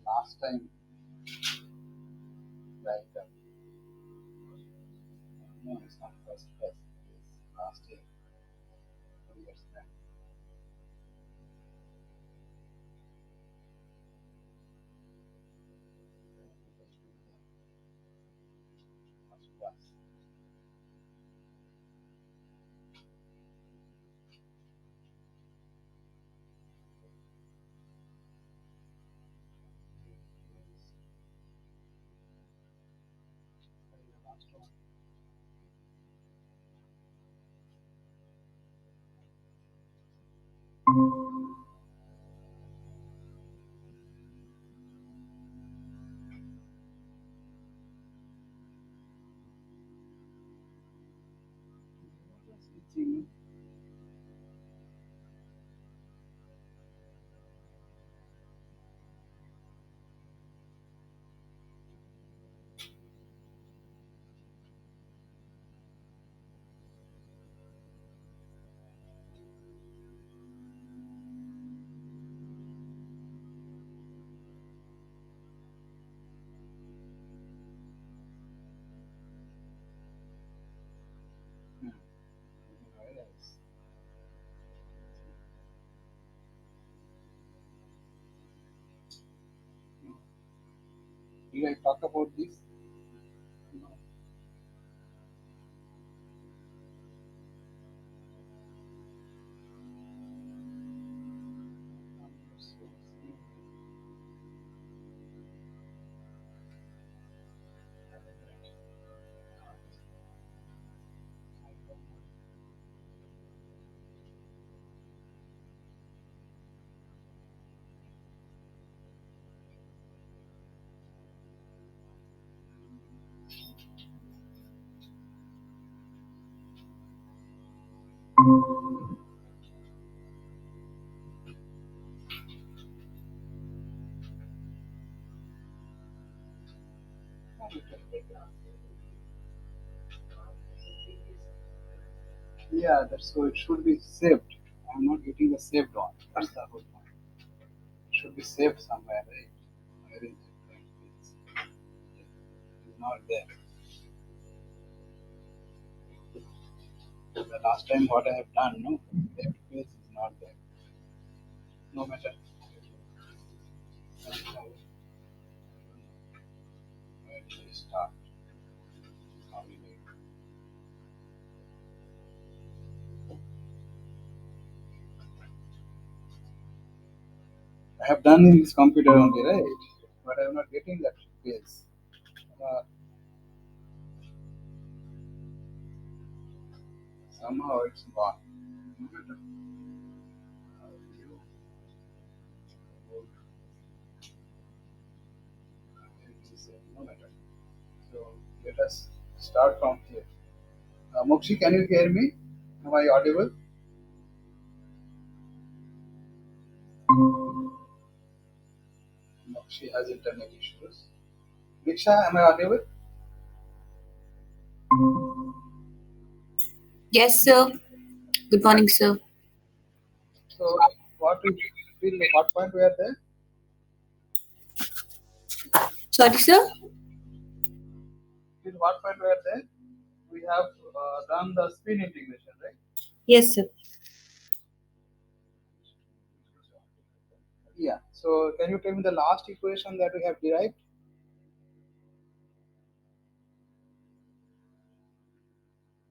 Last time, like, no, it's not first test. It's last year, 2 years back. First class. Last one. What was teaching? Hmm. Where else? No. Did I talk about this? No. Yeah, that's so it should be saved. I'm not getting the saved one. That's the whole point. It should be saved somewhere, right? Where is it? It's not there. The last time what I have done, no, saved page is not there. No matter. Where do we start? How we make? I have done in this computer only, right? But I am not getting that space. Uh, Somehow it's gone. No matter. You would, no matter. So let us start from here. Mokshi, can you hear me? Am I audible? Mokshi has internet issues. Diksha, am I audible? Yes, sir. Good morning, sir. So what we till what point we are there? Sorry, sir. Till what point we are there? We have done the spin integration, right? Yes, sir. Yeah. So can you tell me the last equation that we have derived?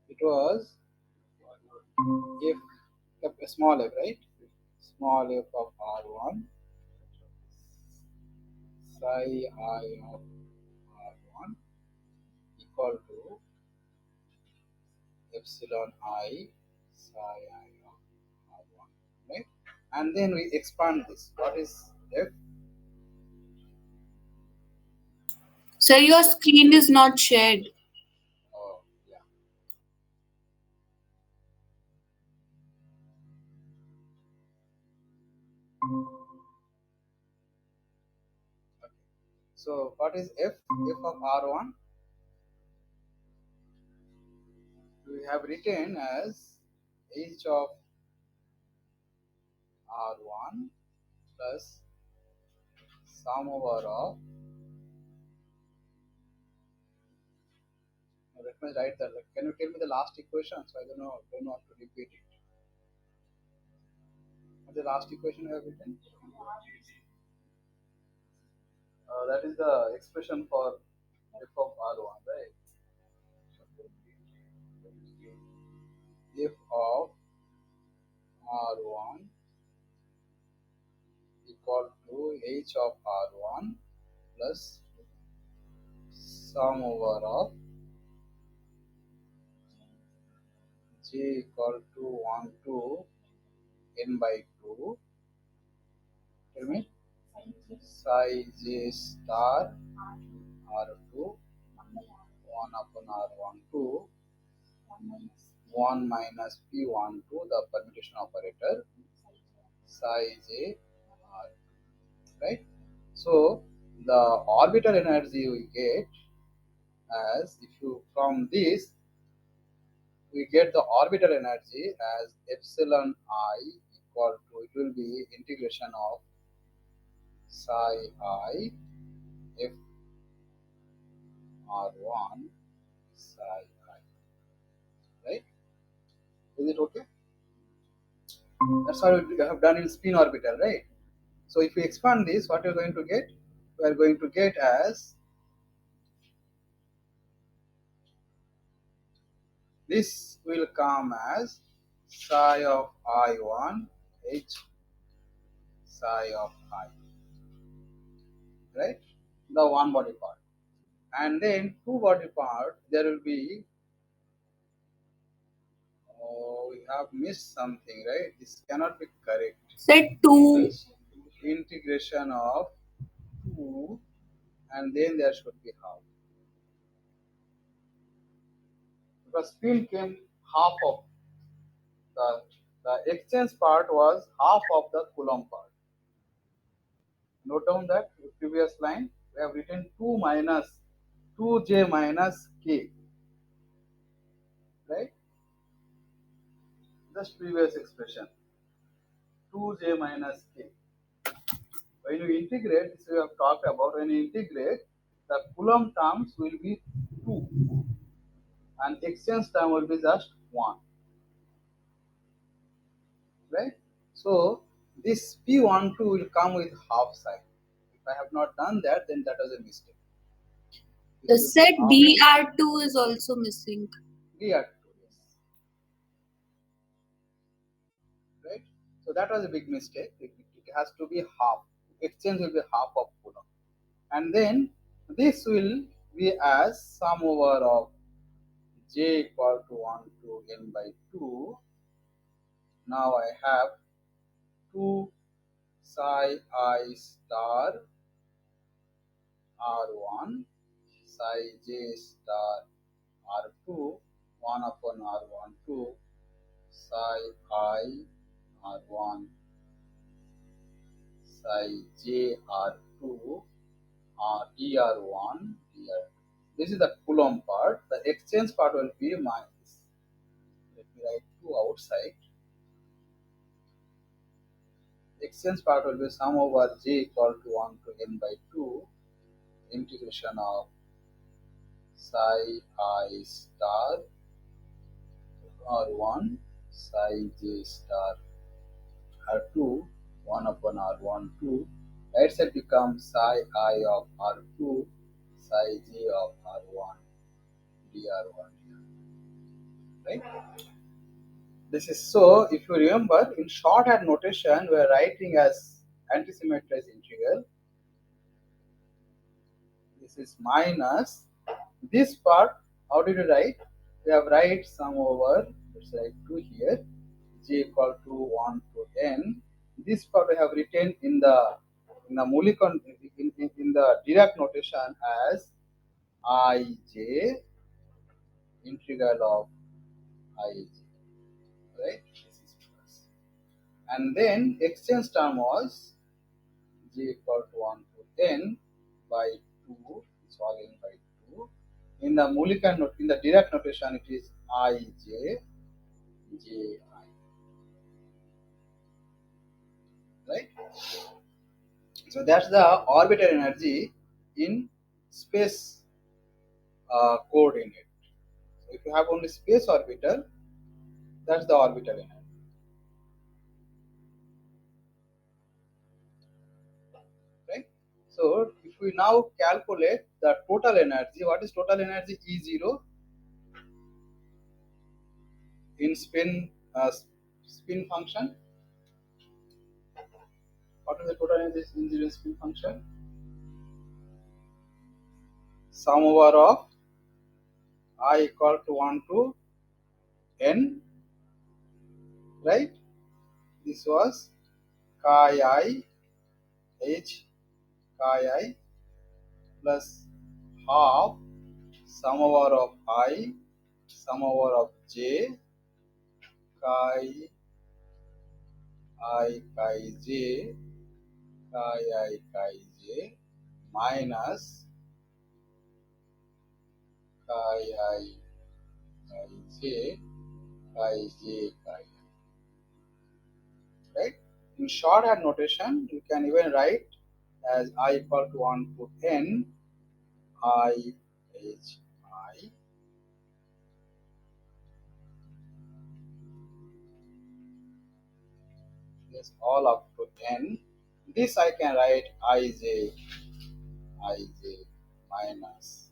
It was f small f, right? Small f of r1 psi I of r1 equal to epsilon I psi I of r1, right? And then we expand this. What is f? Sir, your screen is not shared. Oh, yeah. Okay. So what is f? F of r1 we have written as h of r1 plus sum over of. Now let me write that. Like, can you tell me the last equation? So I don't know how to repeat it. What the last equation you have written? That is the expression for f of r1, right? F of r1 equal to h of r1 plus sum over of j equal to 1 to n by 2. Tell me psi j star r2 1 upon r1 to 1 minus p1 to the permutation operator psi j r, right? So the orbital energy we get as, if you from this we get the orbital energy as epsilon I equal to, it will be integration of psi I f r1 psi I, right? Is it okay? That's how we have done in spin orbital, right? So if we expand this, what we are going to get? We are going to get as this will come as psi of I1 h psi of I, right? The one body part. And then two body part, there will be, oh, we have missed something, right? This cannot be correct. Sir, two. Integration of 2, and then there should be half. Because spin came half of the the exchange part was half of the Coulomb part. Note down that previous line we have written 2 minus 2j minus k, right? Just previous expression 2j minus k. When you integrate, this we have talked about, when you integrate, the Coulomb terms will be 2 and exchange term will be just 1, right? So this P12 will come with half sign. If I have not done that, then that was a mistake. This The will be set half of DR2 is also missing. DR2, yes, right? So that was a big mistake. It has to be half. exchange will be half of Coulomb. And then this will be as sum over of J equal to 1 to n by 2. Now I have 2 psi I star R1 psi j star R2 1 upon R1 2 psi I R1 psi j R2 dr1 dr2. This is the Coulomb part. The exchange part will be minus. Let me write 2 outside. Exchange part will be sum over j equal to 1 to n by 2 integration of psi I star R1 psi j star R2 1 upon R1 2. Right side becomes psi I of R2 psi j of R1 dr1. Right? This is so, if you remember, in shorthand notation, we are writing as antisymmetrized integral. This is minus this part. How did you write? We have write sum over, let's write 2 here, j equal to 1 to n. This part we have written in the Mulikon in the Dirac notation as ij integral of ij, right? This is plus. And then exchange term was j equal to 1 to n by 2, it's all in by 2. In the Mullikan in the Dirac notation, it is I j j I, right? So that's the orbital energy in space coordinate. So if you have only space orbital, that's the orbital energy, right? So if we now calculate the total energy, what is total energy E0 in spin function? What is the total energy in zero spin function? Sum over of I equal to 1 to n, right? This was chi I h chi I plus half sum over of I sum over of j chi I chi j chi I chi j minus chi I chi j chi j chi, right? In shorthand notation, you can even write as I equal to 1 to n I h I, this all up to n. This I can write ij minus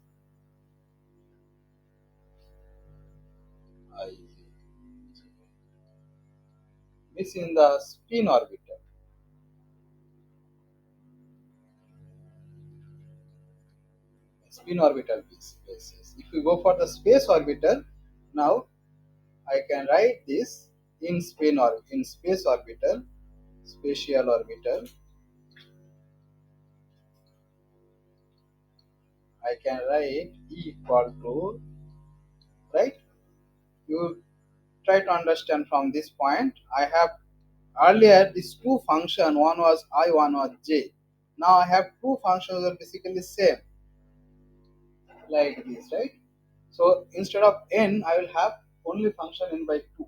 ij. This in the spin orbital. Spin orbital basis. If we go for the space orbital, now I can write this in spin or in space orbital, spatial orbital. I can write E equal to, right? You try to understand from this point. I have earlier these two function, one was I, one was j. Now I have two functions that are basically same, like this, right? So instead of n, I will have only function n by 2,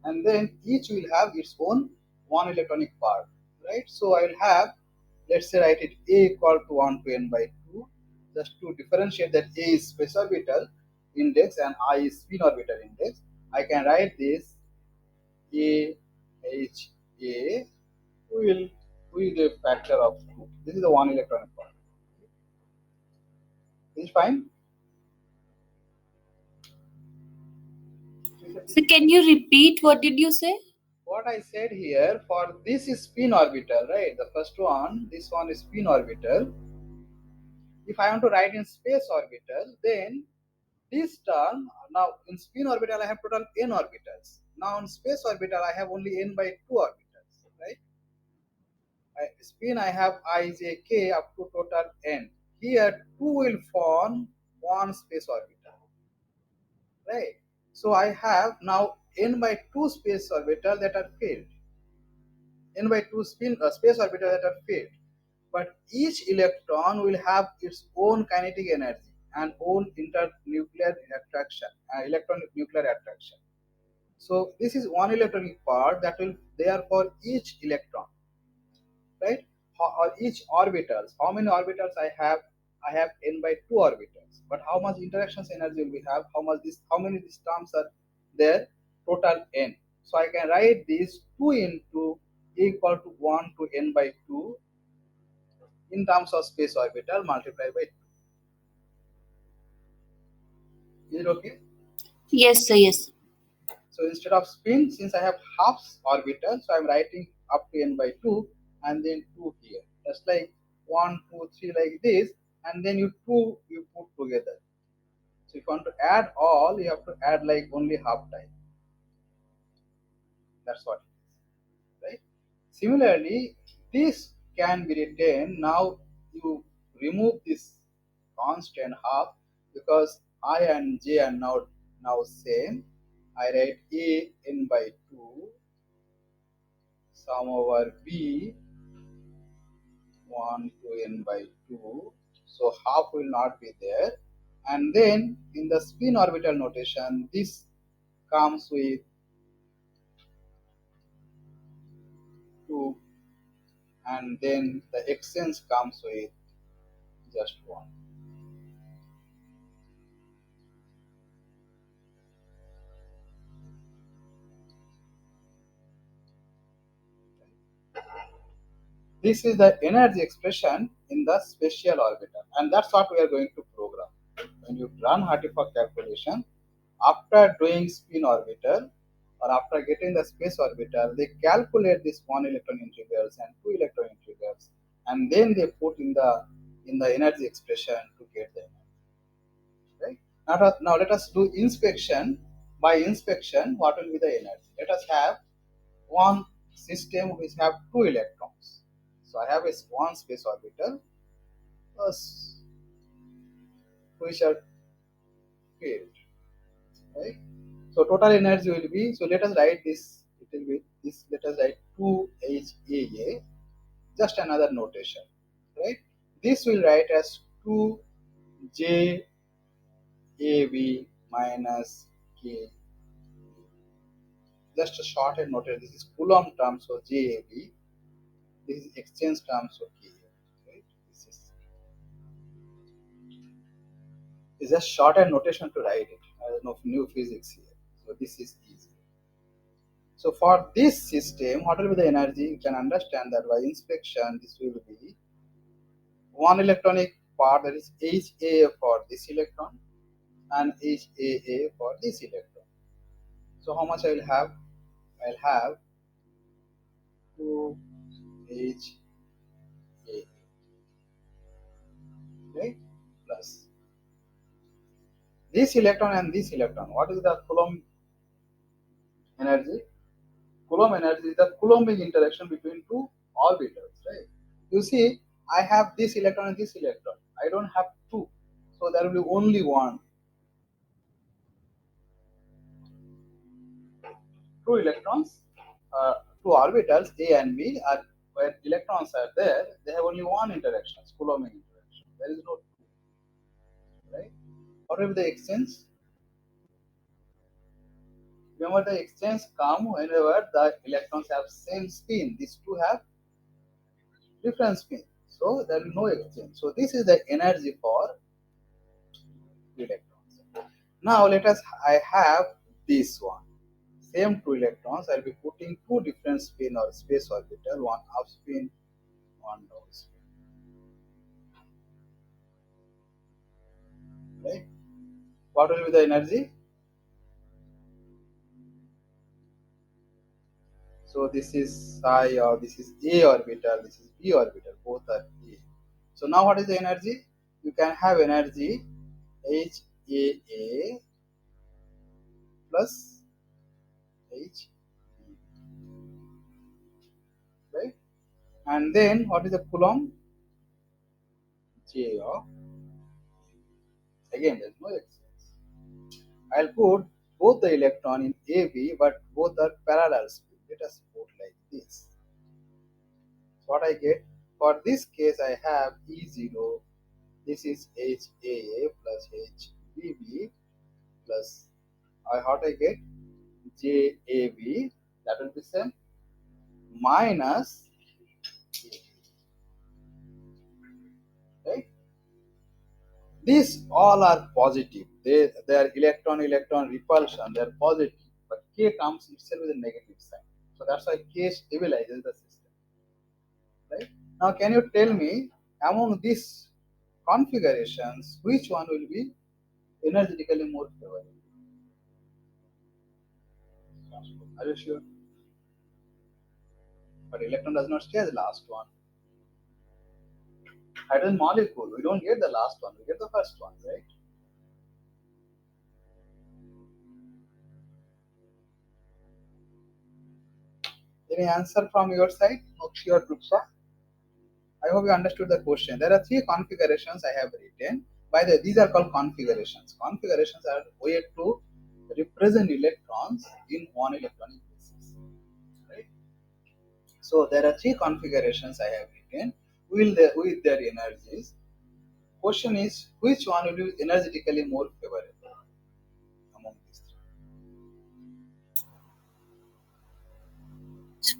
and then each will have its own one electronic part, right? So I will have, let's say, write it a equal to 1 to n by 2, just to differentiate that a is space orbital index and I is spin orbital index. I can write this a h a will give factor of 2. This is the one electronic part. Is it fine? So can you repeat what did you say? what I said here, for this is spin orbital, right? The first one, this one is spin orbital. If I want to write in space orbital, then this term, now in spin orbital I have total n orbitals. Now in space orbital I have only n by 2 orbitals, right? Spin I have I, j, k up to total n. Here 2 will form one space orbital, right? So I have now n by 2 space orbital that are filled, n by 2 space orbital that are filled. But each electron will have its own kinetic energy and own internuclear attraction, electron nuclear attraction. So this is one electronic part that will there for each electron, right? Or each orbitals. How many orbitals I have? I have n by 2 orbitals. But how much interactions energy will we have? How many these terms are there? Total n. So I can write this 2 into equal to 1 to n by 2 in terms of space orbital multiplied by 2. Is it okay? Yes, sir. Yes. So instead of spin, since I have half orbital, so I'm writing up to n by 2 and then 2 here. Just like 1, 2, 3 like this, and then you 2 you put together. So if you want to add all, you have to add like only half time. That's what it is, right? Similarly, this can be written. Now you remove this constant half because I and j are now same. I write a n by 2 sum over b 1 to n by 2. So half will not be there. And then in the spin orbital notation, this comes with 2, and then the exchange comes with just 1. This is the energy expression in the spatial orbital, and that's what we are going to program. When you run Hartree-Fock calculation, after doing spin orbital or after getting the space orbital, they calculate this one electron integrals and two electron integrals, and then they put in the energy expression to get the energy. Right? Now let us do inspection. By inspection, what will be the energy? Let us have one system which have two electrons. So I have a one space orbital which are filled, right? So total energy will be, so let us write this, it will be this, let us write 2HAA, just another notation, right? This will write as 2JAB minus K, just a shorthand notation. This is Coulomb term, so JAB, this is exchange term, so K, right? This is just shorthand notation to write it. I don't know new physics here, so this is easy. So for this system, what will be the energy? You can understand that by inspection, this will be one electronic part, that is HA for this electron and HAA for this electron. So how much I will have? I'll have 2HAA, right? Plus this electron and this electron. What is the Coulomb energy? Coulomb energy is the Coulombic interaction between two orbitals, right? You see, I have this electron and this electron. I don't have two, so there will be only one. Two electrons, two orbitals A and B are where electrons are there. They have only one interaction, Coulombic interaction. There is no two, right? What will be the exchange? Remember, the exchange come whenever the electrons have same spin. These two have different spin, so there will be no exchange. So this is the energy for electrons. Now let us, I have this one. Same two electrons, I'll be putting two different spin or space orbital, one up spin, one down spin. Right? What will be the energy? So this is psi, or this is A orbital, this is B orbital, both are A. So now what is the energy? You can have energy HAA plus H, right? And then what is the Coulomb? J of, again there's no excess. I'll put both the electron in AB, but both are parallel spin. Let us put like this. So what I get? For this case, I have E0. This is HAA plus HBB plus what I get? JAB. That will be same minus A, right? These all are positive. They are electron repulsion. They are positive, but K comes itself with a negative sign. So that's why K stabilizes the system. Right? Now, can you tell me among these configurations which one will be energetically more favorable? Are you sure? But electron does not stay as the last one. Hydrogen molecule, we don't get the last one, we get the first one, right? Any answer from your side, Mokshi or Trupsa? I hope you understood the question. There are three configurations I have written. By the way, these are called configurations. Configurations are way to represent electrons in one electronic basis. Right? So there are three configurations I have written with their energies. Question is which one will be energetically more favorable among these three?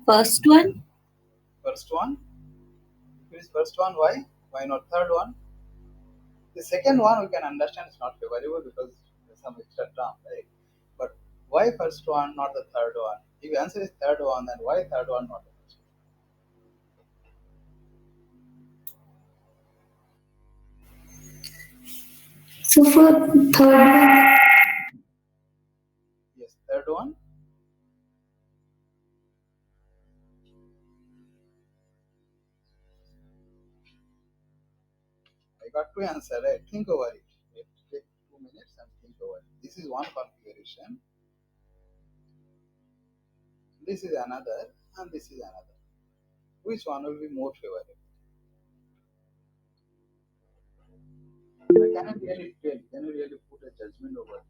First one. First one, which is first one? Why? Why not third one? The second one we can understand is not favorable because there's some extra term, right? But why first one, not the third one? If the answer is third one, then why third one, not the first So for third one, one? Yes, third one. I got two answer, right? Think over it. Take 2 minutes and think over it. This is one configuration. This is another, and this is another. Which one will be more favorable? Can you really tell? Can you really put a judgment over it?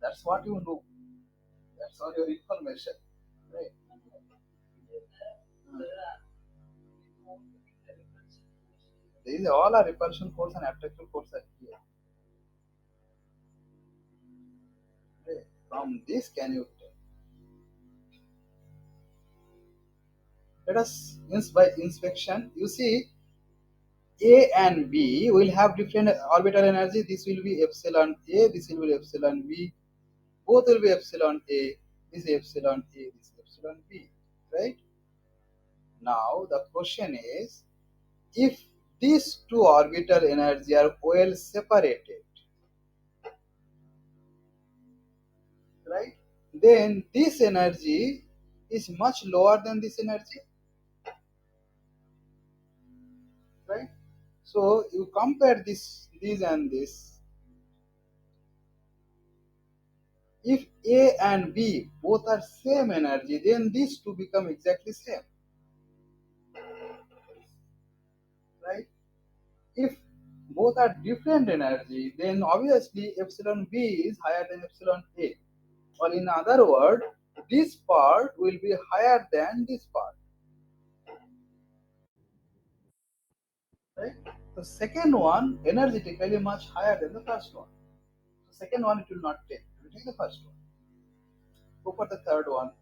That's what you know. That's all your information. Right? These all are repulsion force and attractive force are here. Right? From this, can you tell? Let us by inspection. You see, A and B will have different orbital energy. This will be epsilon A. This will be epsilon B. Both will be epsilon A. This is epsilon A. This is epsilon B. Right? Now the question is, if these two orbital energy are well separated, right, then this energy is much lower than this energy, right? So you compare this and this. If A and B both are same energy, then these two become exactly same, right? If both are different energy, then obviously epsilon B is higher than epsilon A. Or in other words, this part will be higher than this part, right? The second one energetically much higher than the first one. The second one it will not take. It will take the first one. Go for the third one.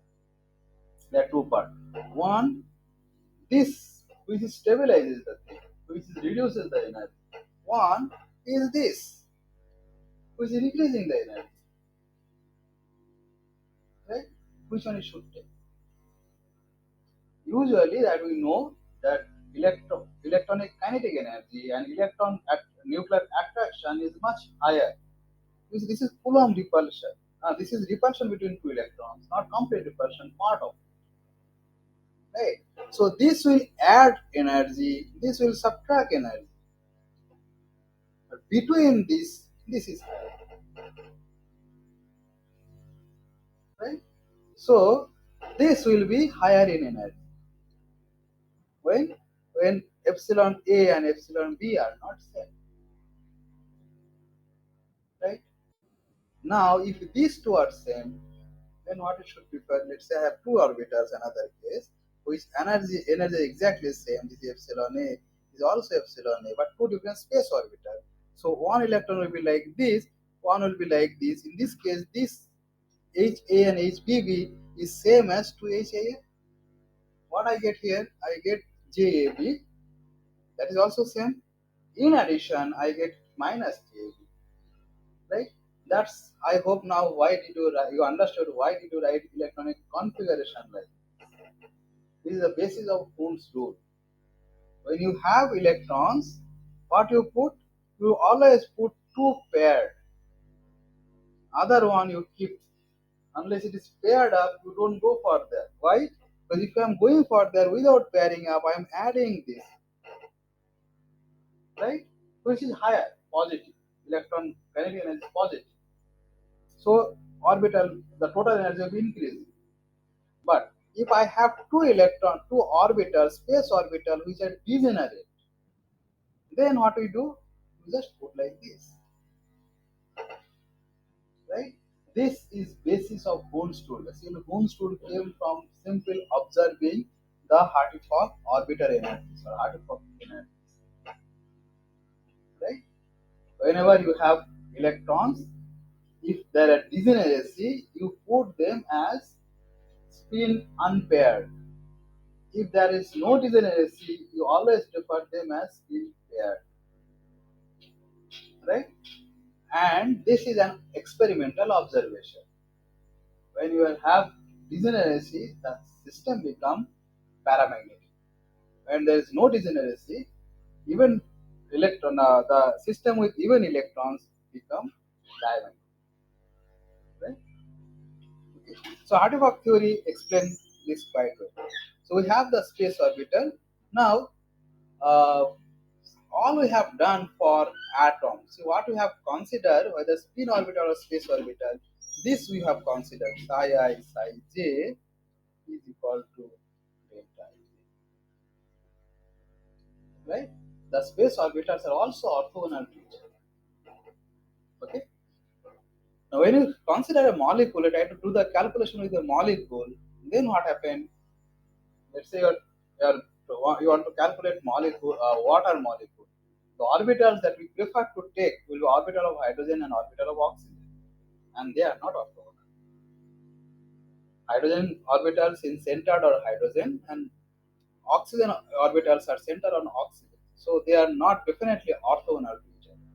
There are two parts. One, this which stabilizes the thing, which reduces the energy. One is this, which is increasing the energy, right? Which one it should take? Usually that we know that electronic kinetic energy and electron at nuclear attraction is much higher This is Coulomb repulsion. This is repulsion between two electrons, not complete repulsion, part of it. Right? So this will add energy, this will subtract energy. But between this is right. So this will be higher in energy when when epsilon A and epsilon B are not same. Right? Now if these two are same, then what it should prefer? Let's say I have two orbitals, another case, which energy exactly same. This is epsilon A is also epsilon A, but two different space orbitals. So one electron will be like this, one will be like this. In this case, this HA and HBB is same as 2HAA. What I get here? I get JAB, that is also same. In addition, I get minus JAB, right? That's, I hope now why did you understood why did you write electronic configuration like this is the basis of Ohm's rule. When you have electrons, what you put? You always put two paired. Other one you keep. Unless it is paired up, you don't go for that. Why? Because if I am going for there without pairing up, I am adding this, right? Which is higher, positive. Electron kinetic energy is positive. So orbital, the total energy will be increasing. But if I have two orbitals, space orbital, which are degenerate, then what we do? We just put like this, right? This is basis of Bohn's rule. See, Bohn's rule came from simple observing the Hartree-Fock orbital energies or Hartree-Fock energies, right? Whenever you have electrons, if there are degeneracy, you put them as spin unpaired. If there is no degeneracy, you always refer them as spin paired, right? And this is an experimental observation. When you have degeneracy, the system becomes paramagnetic. When there is no degeneracy, even the system with even electrons become diamagnetic. Right? Okay. So Hartree-Fock theory explains this quite well. So we have the space orbital. Now, uh, all we have done for atoms. So what we have considered, whether spin orbital or space orbital, this we have considered psi I, psi j is equal to delta I, right? The space orbitals are also orthogonal to each other. Okay. Now, when you consider a molecule, you try to do the calculation with the molecule, then what happened? Let's say you want to calculate molecule, water molecule. The orbitals that we prefer to take will be orbital of hydrogen and orbital of oxygen, and they are not orthogonal. Hydrogen orbitals in centered on hydrogen, and oxygen orbitals are centered on oxygen. So they are not definitely orthogonal to each other,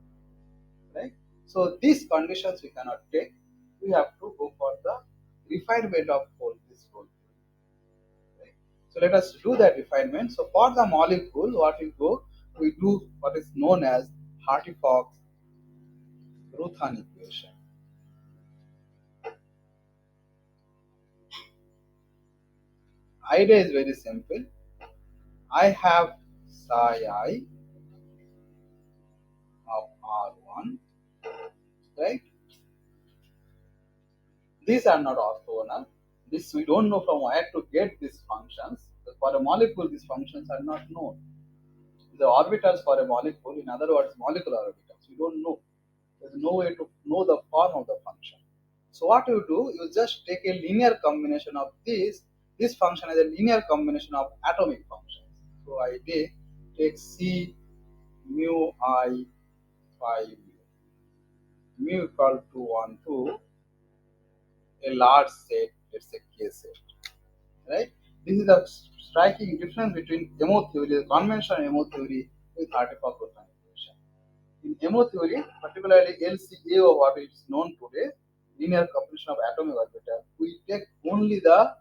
right? So these conditions we cannot take. We have to go for the refinement of this whole thing. Right? So let us do that refinement. So for the molecule, what we do what is known as Hartree-Fock-Ruthan equation. Idea is very simple. I have psi I of R1, right? These are not orthogonal. This we don't know from where to get these functions. For a molecule, these functions are not known. The orbitals for a molecule, in other words, molecular orbitals, we don't know. There's no way to know the form of the function. So what you do, you just take a linear combination of this function is a linear combination of atomic functions. So I take C mu I phi mu equal to 1 to a large set, let's say K set, right? This is the striking difference between MO theory, the conventional MO theory with Hartree-Fock-Ruthan equation. In MO theory, particularly LCA or what is known today, linear combination of atomic orbital, we take only the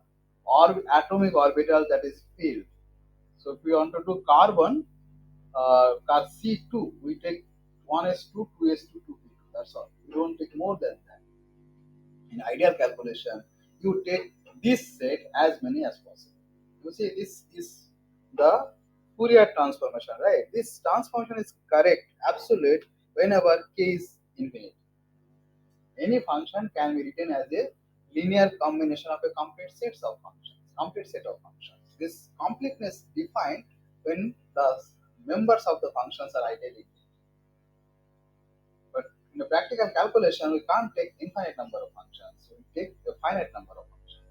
atomic orbital that is filled. So if we want to do carbon, car C2, we take 1s2, 2s2, 2p2. That's all. You don't take more than that. In ideal calculation, you take this set as many as possible. You see, this is the Fourier transformation, right? This transformation is correct, absolute, whenever k is infinite. Any function can be written as a linear combination of a complete set of functions. Complete set of functions. This completeness defined when the members of the functions are ideally. But in a practical calculation, we can't take infinite number of functions. We take a finite number of functions.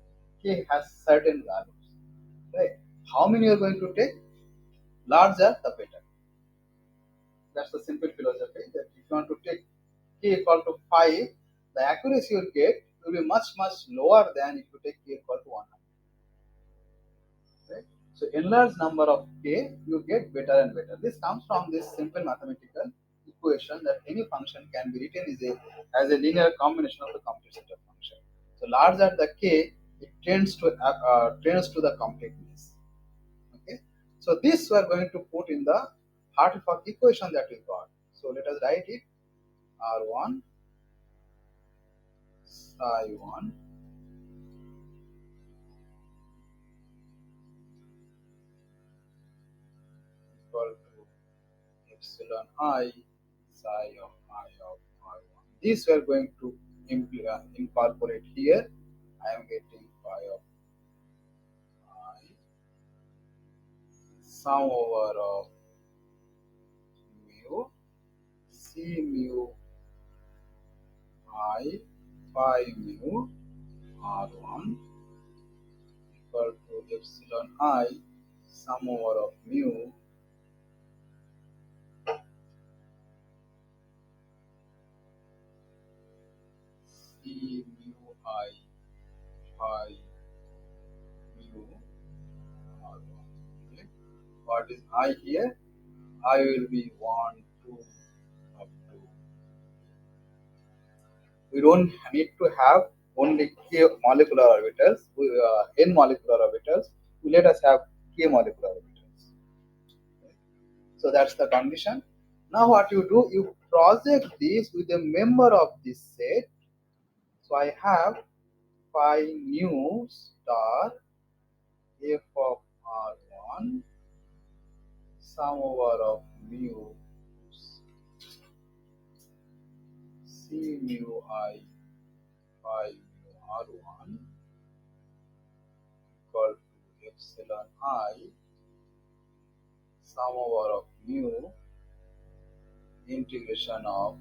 K has certain values, right? How many you are going to take? Larger, the better. That's the simple philosophy. That if you want to take k equal to 5, the accuracy you will get will be much lower than if you take k equal to 100. Right? So enlarged number of k, you get better and better. This comes from this simple mathematical equation that any function can be written as a linear combination of the complete set of functions. So larger the k, it tends to the completeness. Okay. So this we are going to put in the Hartree-Fock equation that we got. So let us write it. R1 psi 1 equal to epsilon I psi of I of R1. This we are going to incorporate here. I am getting phi of I sum over of mu c mu I phi mu R1 equal to epsilon I sum over of mu c mu I phi mu R1. Okay. What is I here? I will be 1, 2, up to. We don't need to have only k molecular orbitals, n molecular orbitals. Let us have k molecular orbitals. So that's the condition. Now what you do, you project this with a member of this set. So I have phi nu star f of R1 sum over of mu c mu I phi mu R1 equal to epsilon I sum over of mu integration of,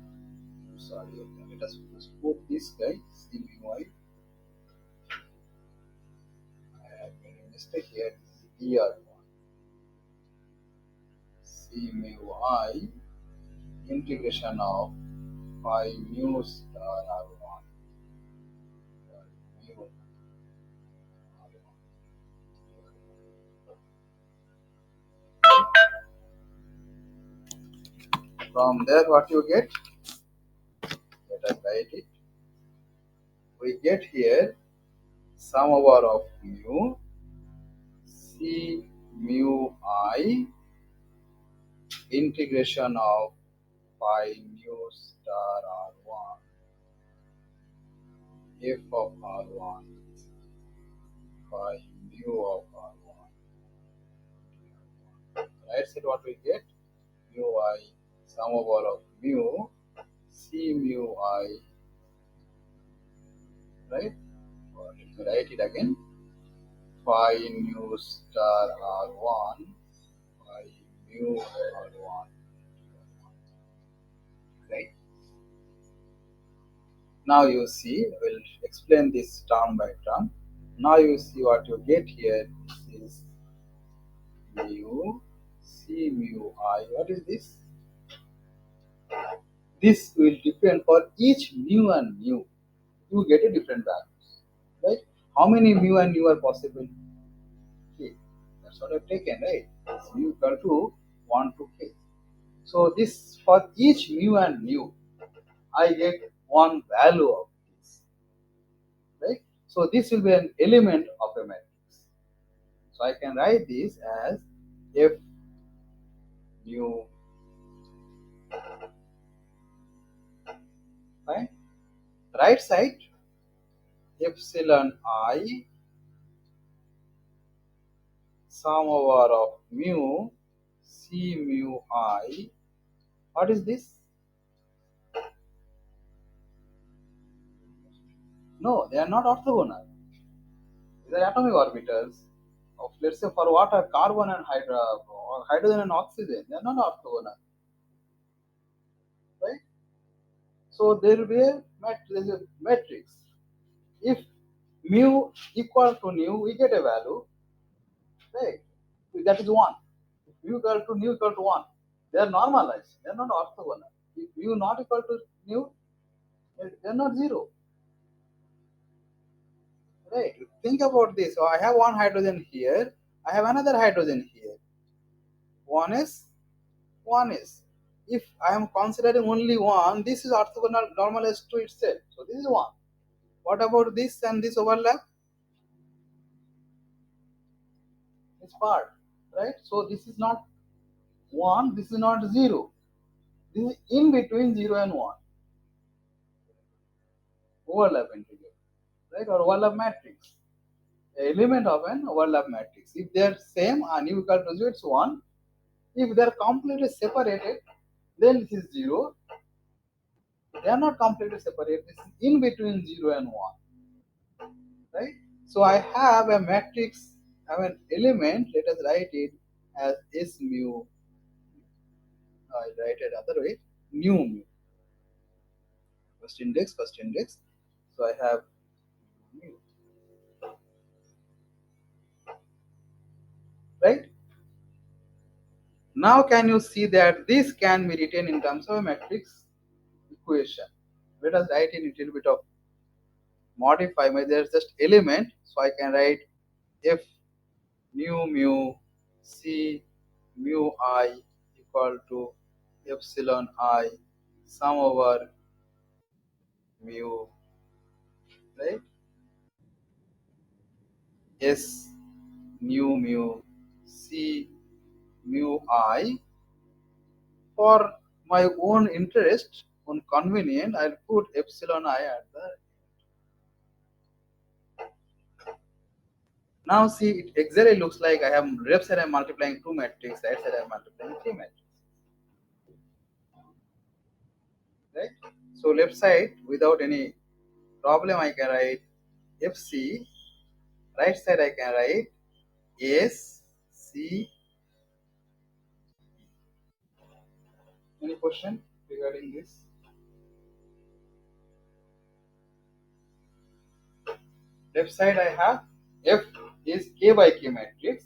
sorry, okay, let us put this guy c mu I. I have made a mistake here. This is er1 c mu I integration of phi mu star r1 mu r1. From there, what you get? Let us write it. We get here sum over of mu c mu I integration of phi mu star r1 f of r1 phi mu of r1. Right side what we get? Mu I sum over of mu c mu I, right? Or let me write it again. Phi mu star r1 phi mu r1. Right? Now you see, we'll explain this term by term. Now you see what you get here. This is mu c mu I. What is this? This will depend for each mu and mu. You get a different values, right? How many mu and mu are possible? K. That's what I've taken, right? It's mu equal to 1 to k. So this for each mu and mu, I get one value of this, right? So this will be an element of a matrix. So I can write this as f mu Fine. Right side, epsilon I sum over of mu c mu I. What is this? No, they are not orthogonal. These are atomic orbitals of, let's say, for water, carbon and or hydrogen and oxygen. They are not orthogonal, right? So there will be there is a matrix. If mu equal to nu, we get a value, right? That is one. If mu equal to nu equal to one, they are normalized. They are not orthogonal. If mu not equal to nu, they are not zero. Right. Think about this. So I have one hydrogen here. I have another hydrogen here. One is one is. If I am considering only one, this is orthogonal normalized to itself. So this is one. What about this and this overlap? It's part, right? So this is not one. This is not zero. This is in between zero and one. Overlap integer, right? Or overlap matrix. Element of an overlap matrix. If they are same and u equal to 0, it's 1. If they are completely separated, then this is 0. They are not completely separated. This is in between 0 and 1. Right? So I have a matrix, I have an element, let us write it as S mu. I write it other way, mu. First index, first index. So I have mu. Right? Now can you see that this can be written in terms of a matrix equation? Let us write in a little bit of modify my, there's just element, so I can write f mu c mu I equal to epsilon I sum over mu, right? S mu c mu I. For my own interest, on convenient, I'll put epsilon I at the. Now see, it exactly looks like I have left side I'm multiplying two matrix, right side I'm multiplying three matrix, right? So left side without any problem I can write FC, right side I can write S C. Any question regarding this? Left side I have F is K by K matrix,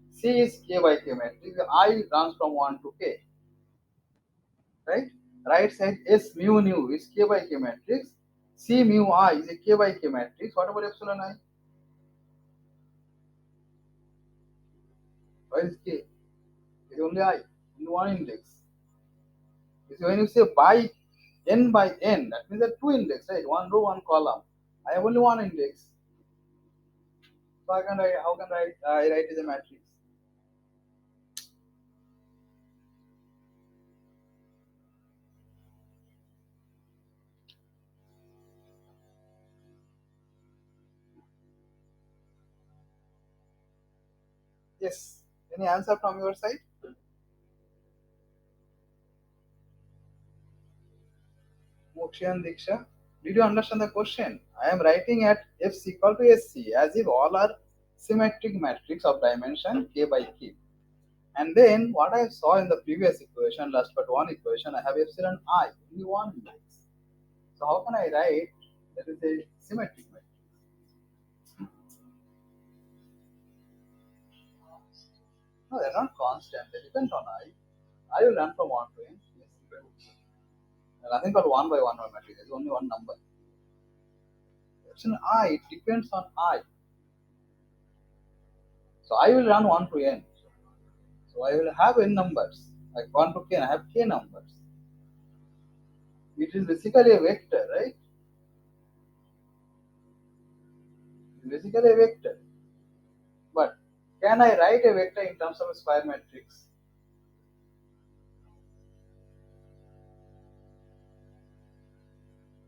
C is K by K matrix, I runs from 1 to K, right? Right side S mu nu is K by K matrix, C mu I is a K by K matrix. What about epsilon I? Why is K? It's only I, in one index. So when you say by n by n, that means there are two index, right? One row, one column. I have only one index. So I can write, how can I write as a matrix? Yes. Any answer from your side? Mokshan Diksha. Did you understand the question? I am writing at F equal to SC as if all are symmetric matrix of dimension K by K. And then what I saw in the previous equation, last but one equation, I have epsilon I, only one index. So how can I write that is a symmetric matrix? No, they're not constant. They depend on I. I will run from 1 to n. Yes. Nothing called 1 by 1 or matrix. There's only one number. Epsilon I, it depends on I. So I will run 1 to n. So I will have n numbers. Like 1 to k, I have k numbers. It is basically a vector, right? It's basically a vector. But can I write a vector in terms of a square matrix?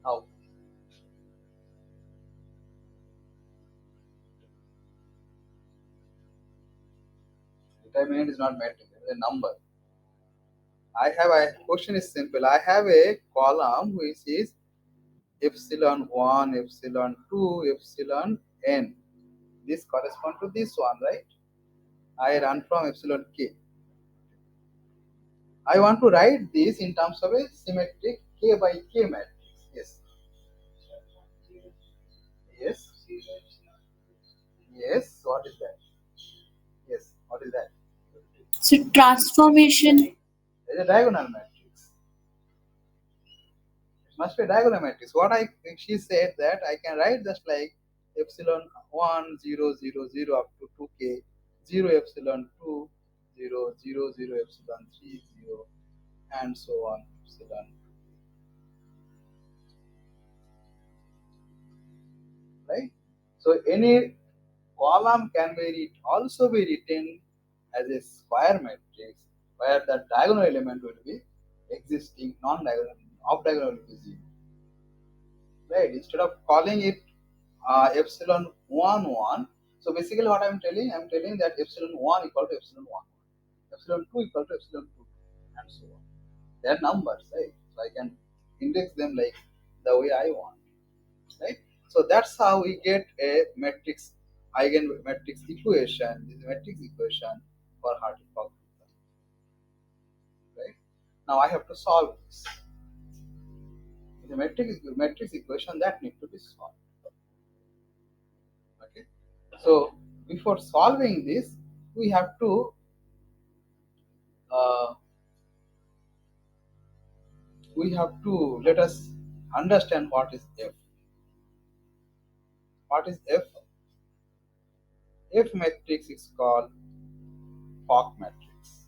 How? Determinant is not matrix, it is a number. I have a question is simple. I have a column which is epsilon 1, epsilon 2, epsilon n. This corresponds to this one, right? I run from epsilon k. I want to write this in terms of a symmetric k by k matrix. Yes. Yes. Yes. What is that? Yes. What is that? So transformation. It's a diagonal matrix. It must be a diagonal matrix. What I she said that I can write just like epsilon 1 0 0 0 up to 2k 0 epsilon 2 0 0 0 epsilon 3 0 and so on epsilon, right? So any column can be also be written as a square matrix where the diagonal element will be existing, non-diagonal, off diagonal will be zero, right? Instead of calling it epsilon 1 1, so basically what I'm telling that epsilon 1 equal to epsilon 1, epsilon 2 equal to epsilon 2, and so on. They're numbers, right? So I can index them like the way I want, right? So that's how we get a matrix eigenmatrix equation. This is a matrix equation for Hartree-Fock, right? Now I have to solve this. It's a matrix equation that need to be solved. Okay. So before solving this, we have to uh, let us understand what is F. What is F? F matrix is called Fock matrix,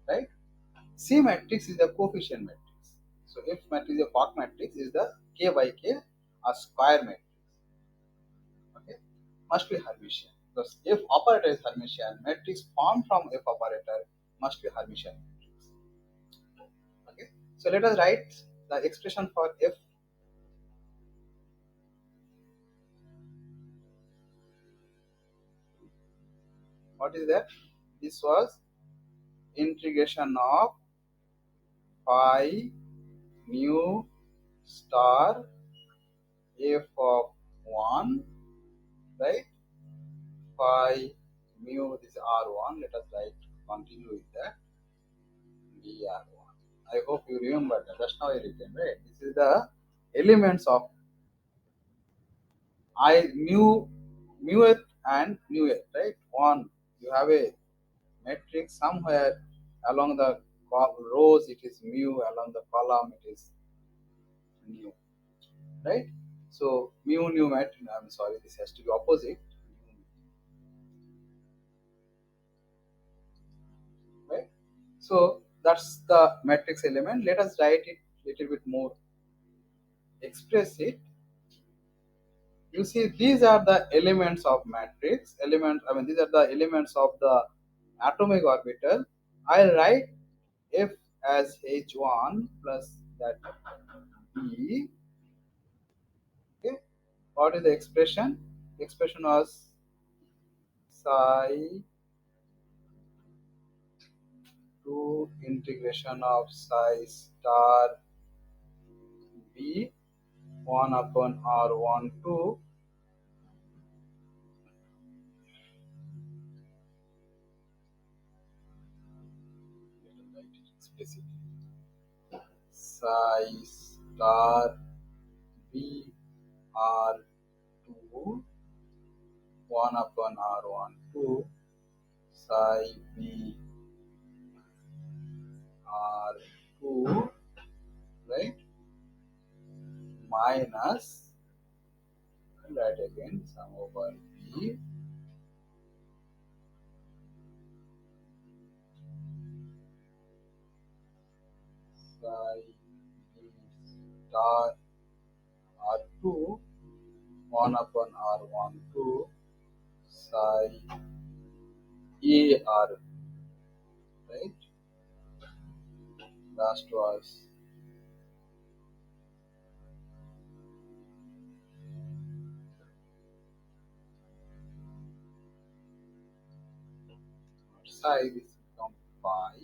right? C matrix is the coefficient matrix. So F matrix, a Fock matrix, is the k by k, a square matrix. Okay, must be Hermitian because F operator is Hermitian. Matrix formed from F operator must be Hermitian matrix. Okay, so let us write the expression for F. What is that? This was integration of phi mu star f of 1, right? Phi mu, this r1. Let us write, continue with that, dr1. I hope you remember that. Just now I written, right? This is the elements of I mueth and mueth, right? One, you have a matrix somewhere along the rows it is mu, along the column it is nu, right? So mu nu matrix. I'm sorry, this has to be opposite, right? So that's the matrix element. Let us write it little bit more, express it. You see, these are the elements of matrix. These are the elements of the atomic orbital. I'll write F as H1 plus that E. Okay. What is the expression? The expression was psi 2 integration of psi star B 1 upon R1 2 psi star B R2 1 upon R1 2 psi B R2, right, minus, write again, sum over B psi B star R2 1 upon R1 2 psi AR, right? Last was psi, this become pi,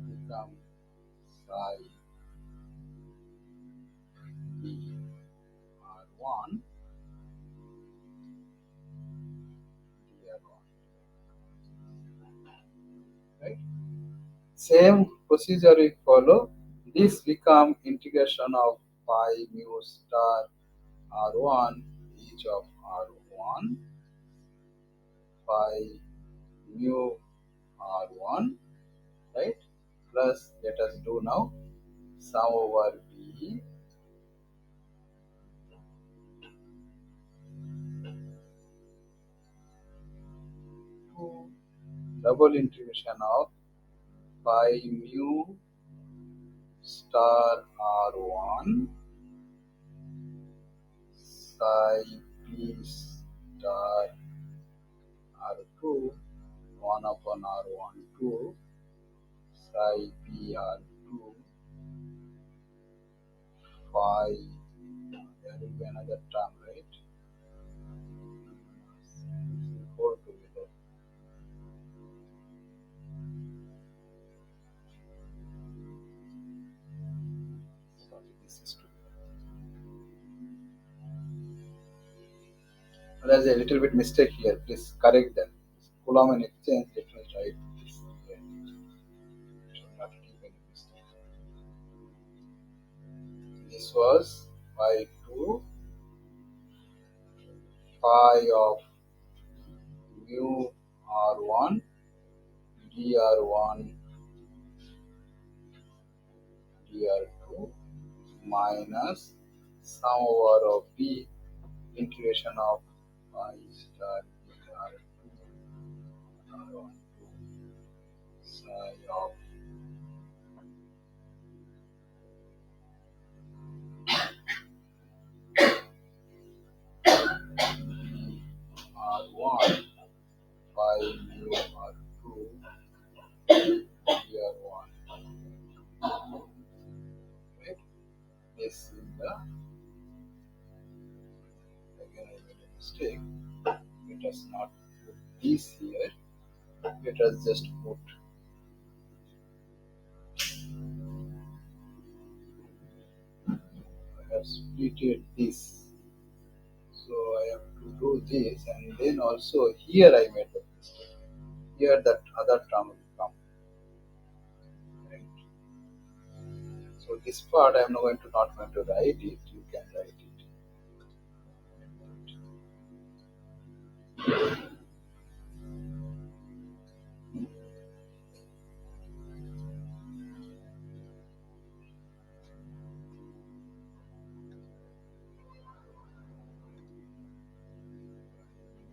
become psi b r1 dr1, right? Same procedure we follow. This become integration of pi mu star r1 each of r1 pi mu r1, right? Plus let us do now sum over b to double integration of pi mu star r1 psi p star r2 1 upon r1 2 psi p r2 phi, there will be another term, right? Hold together. Sorry, this is together. There's a little bit mistake here. Please correct that. Coulomb and exchange, let me write this here. Should not keep any mistake. This was pi 2 phi of mu r1 dr1 dr2 minus sum over of b integration of pi star dr2 r1 psi of r1 pi mu r2 dr1, right? This is the, again I made a mistake. Let us not put this here. Let us just put, I have splitted this. So I have to do this, and then also here I made the mistake. Here that other term will come. Right? So this part I am not going to write it. You can write it.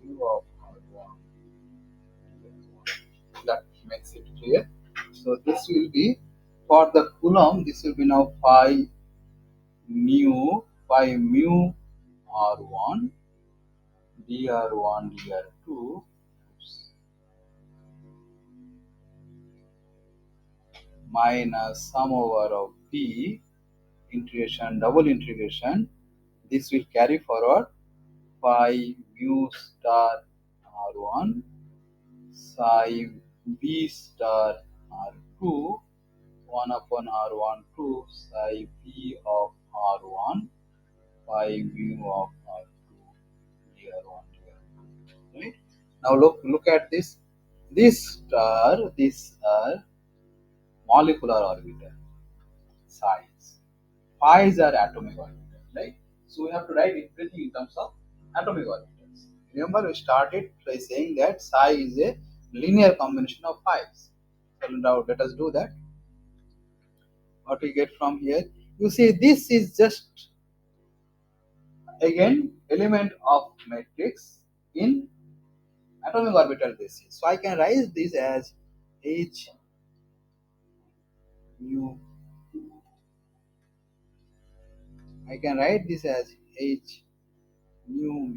U of R1. That makes it clear. So this will be for the Coulomb. This will be now pi mu R1 dr1 dr2 minus sum over of p integration double integration. This will carry forward pi mu star r1 psi b star r2 1 upon r1 2 psi p of r1 pi mu of r2 dr1 dr2. Right? Now look at this. These are molecular orbital size. Phi's are atomic orbitals, right? So we have to write everything in terms of atomic orbitals. Remember, we started by saying that psi is a linear combination of phi's. So now let us do that. What we get from here? You see, this is just again element of matrix in atomic orbital basis. So I can write this as h mu. I can write this as h mu,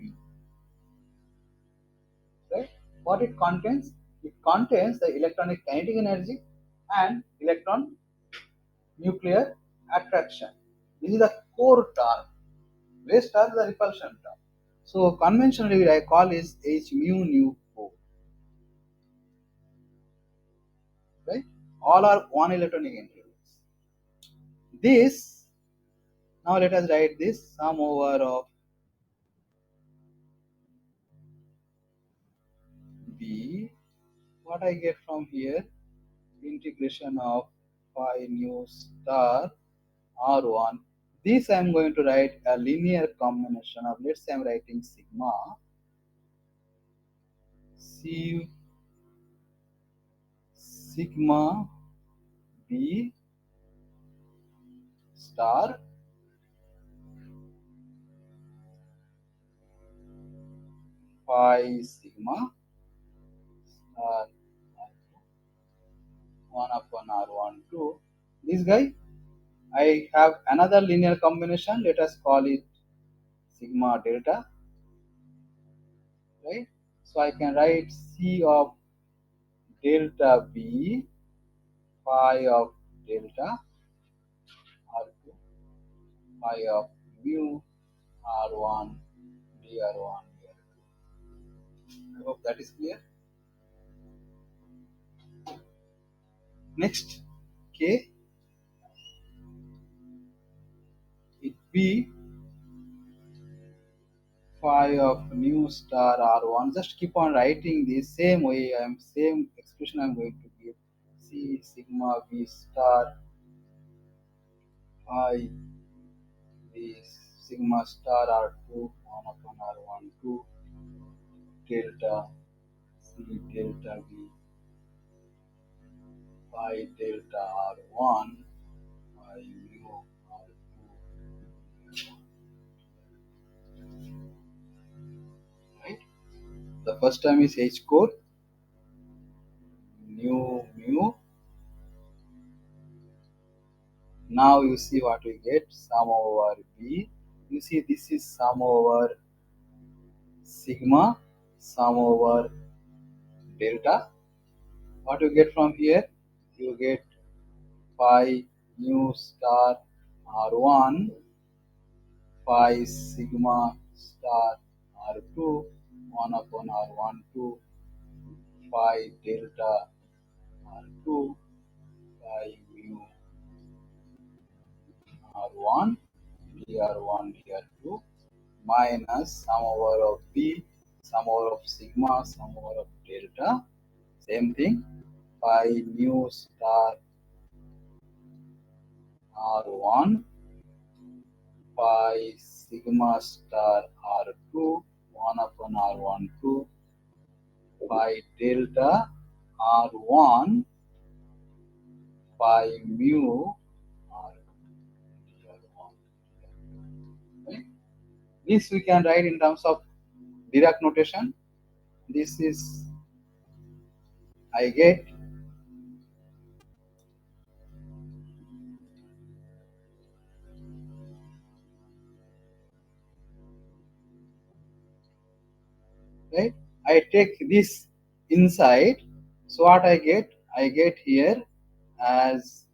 right? What it contains? It contains the electronic kinetic energy and electron nuclear attraction. This is the core term. Rest are the repulsion term. So conventionally I call is h mu nu 4. all are one electronic entanglements. This, now let us write this sum over of B. What I get from here, integration of phi nu star R1. This I am going to write a linear combination of, let's say I am writing C sigma B star phi sigma star 1 upon R1 2. This guy, I have another linear combination, let us call it sigma delta, right? So I can write C of delta B phi of delta R2 phi of mu R1 dr1 dr2. I hope that is clear. Next, K, it B phi of nu star R1. Just keep on writing the same way. Same expression I'm going to give. C sigma B star phi B sigma star R2 1 upon R1 2 delta C delta B phi delta R1 phi mu R2, right? The first term is H core mu. Now you see what we get, sum over B. You see this is sum over sigma, sum over delta. What you get from here? You get phi mu star R1 phi sigma star R2 1 upon R1 2 phi delta R2 phi mu R1 dr1 dr2 minus sum over of B, sum over of sigma, sum over of delta. Same thing, phi mu star R1 phi sigma star R2 1 upon R1 2 phi delta R1 phi mu R1. Right? This we can write in terms of Dirac notation. This is, I get right. I take this inside, so what I get here as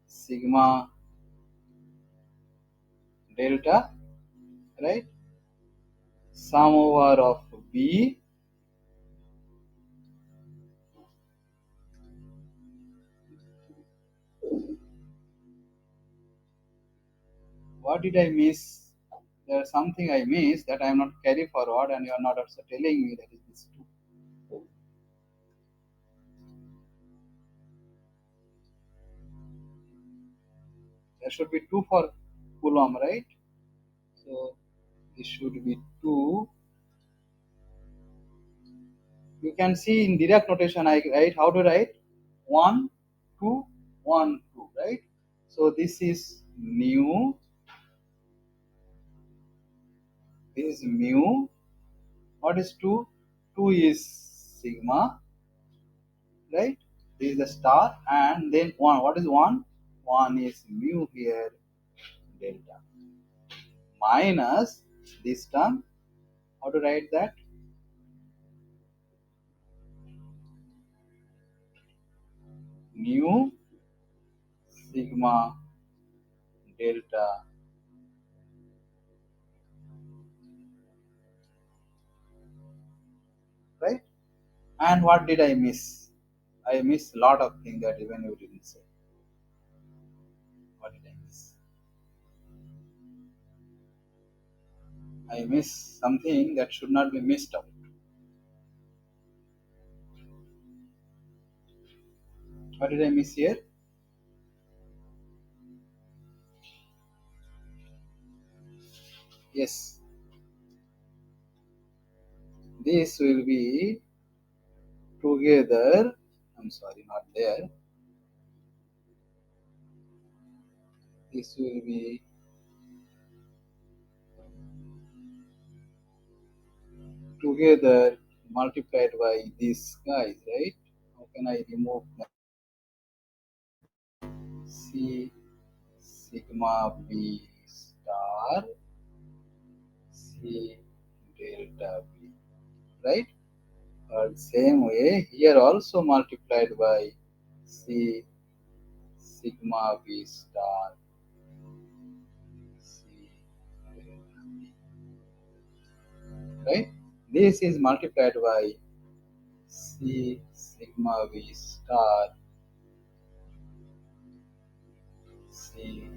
sigma delta, right, sum over of B. What did I miss? There's something I missed that I am not carry forward, and you are not also telling me that it is 2. There should be 2 for Coulomb, right? So this should be 2. You can see in Dirac notation I write, how to write 1 2 1 2, right? So this is mu, this is mu. What is 2? 2 is sigma, right? This is the star, and then 1. What is 1? 1 is mu here, delta. Minus this term. How to write that? Mu sigma delta, right? And what did I miss? I miss a lot of things that even you didn't say. What did I miss? I miss something that should not be missed out. What did I miss here? Yes, this will be together. I'm sorry, not there. This will be together multiplied by these guys, right? How can I remove C sigma B star C delta B, right? Same way here also multiplied by C sigma B star C delta B, right? This is multiplied by C sigma B star C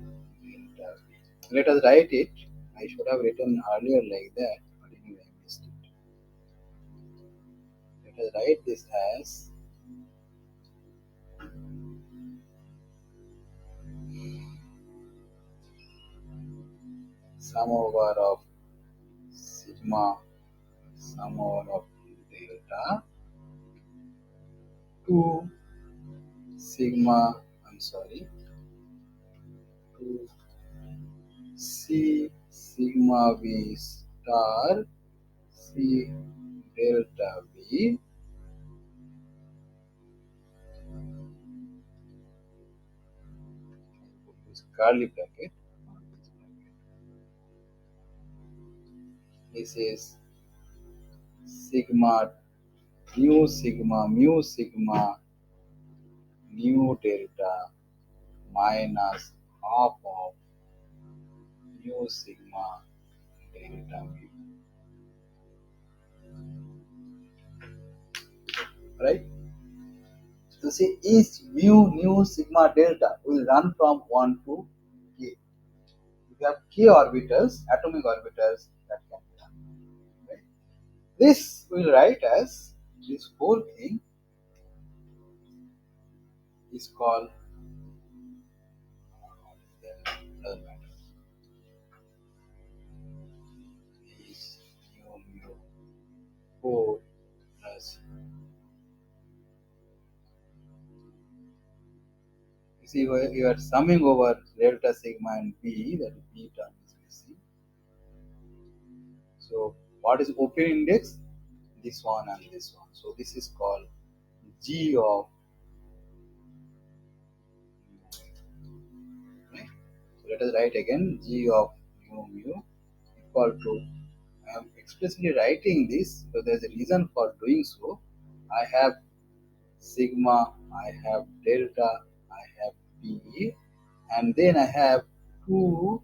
delta B. Let us write it. I should have written earlier like that, but anyway, I missed it. Let us write this as sum over of sigma sum over of delta 2 sigma, I'm sorry, 2 C sigma B star C delta B is curly bracket. This is sigma mu sigma mu delta minus half of mu sigma delta mu, right? So see, each mu sigma delta will run from 1 to k. If you have k orbitals, atomic orbitals, that can be done, right? This will write as this whole thing is called doesn't matter, is mu 4 plus, you see you are summing over delta sigma and b, that b term is missing. So what is open index? This one and this one. So this is called G of mu. Right? So let us write again G of mu equal to, I am explicitly writing this, so there is a reason for doing so. I have sigma, I have delta, I have B, and then I have 2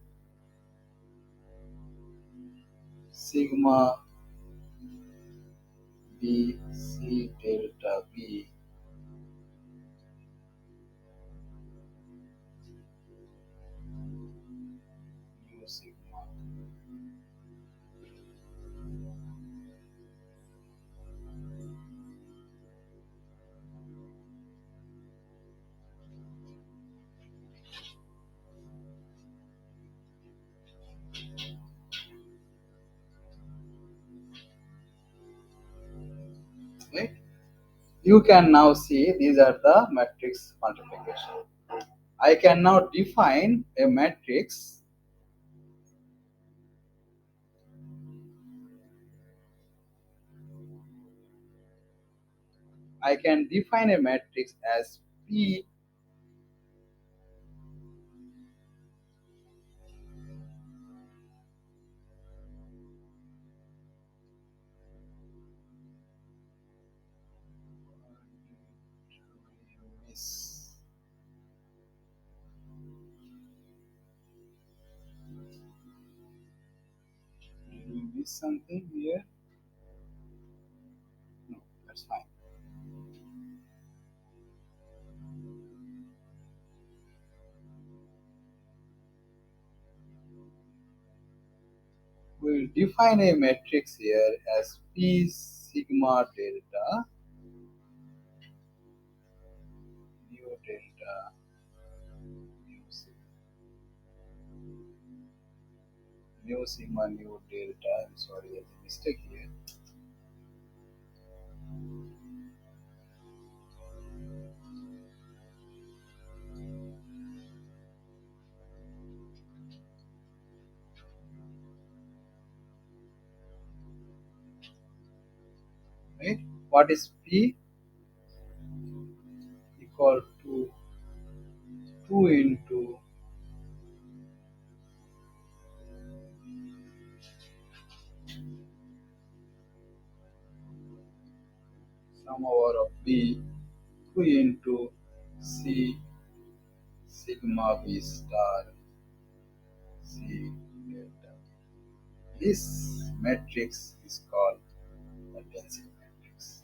sigma B C delta B mu sigma, right? You can now see these are the matrix multiplication. I can now define a matrix. I can define a matrix as P. Did we miss something here? No, that's fine. will define a matrix here as P sigma delta mu delta mu sigma mu delta. I'm sorry, there's a mistake here. Right? What is P equal to 2 into sum over of B 2 into C sigma B star C delta. This matrix is called the density matrix.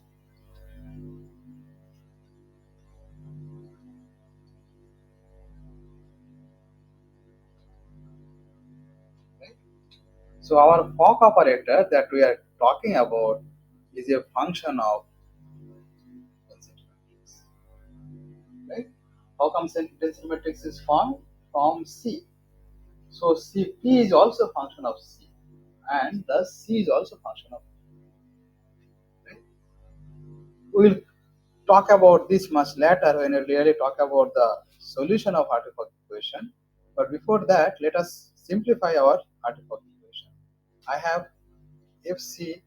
Right? So our Fock operator that we are talking about is a function of density matrix. Right? How come density matrix is formed? From C. So Cp is also a function of C, and thus C is also a function of. Right? We will talk about this much later when we really talk about the solution of Hartree-Fock equation. But before that, let us simplify our Hartree-Fock equation. I have Fc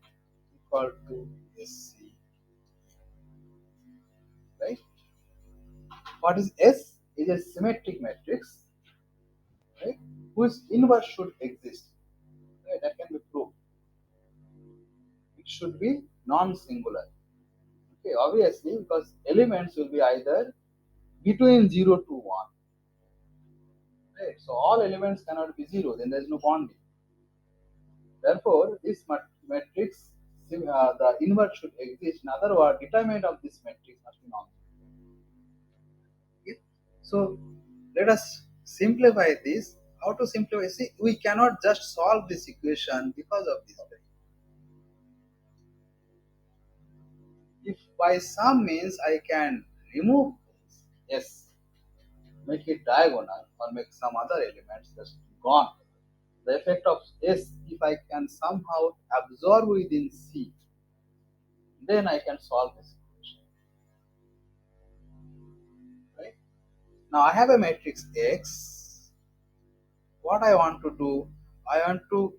equal to Sc, right? What is S? Is a symmetric matrix, right? Whose inverse should exist. Right? That can be proved. It should be non-singular. Okay, obviously, because elements will be either between 0 to 1. Right? So all elements cannot be 0, then there is no bonding. Therefore, this matrix, the inverse should exist. In other words, determinant of this matrix must be non-zero. Okay? So let us simplify this. How to simplify? See, we cannot just solve this equation because of this. If by some means I can remove this, yes, make it diagonal or make some other elements just gone. The effect of S, if I can somehow absorb within C, then I can solve this equation. Right? Now I have a matrix X. What I want to do, I want to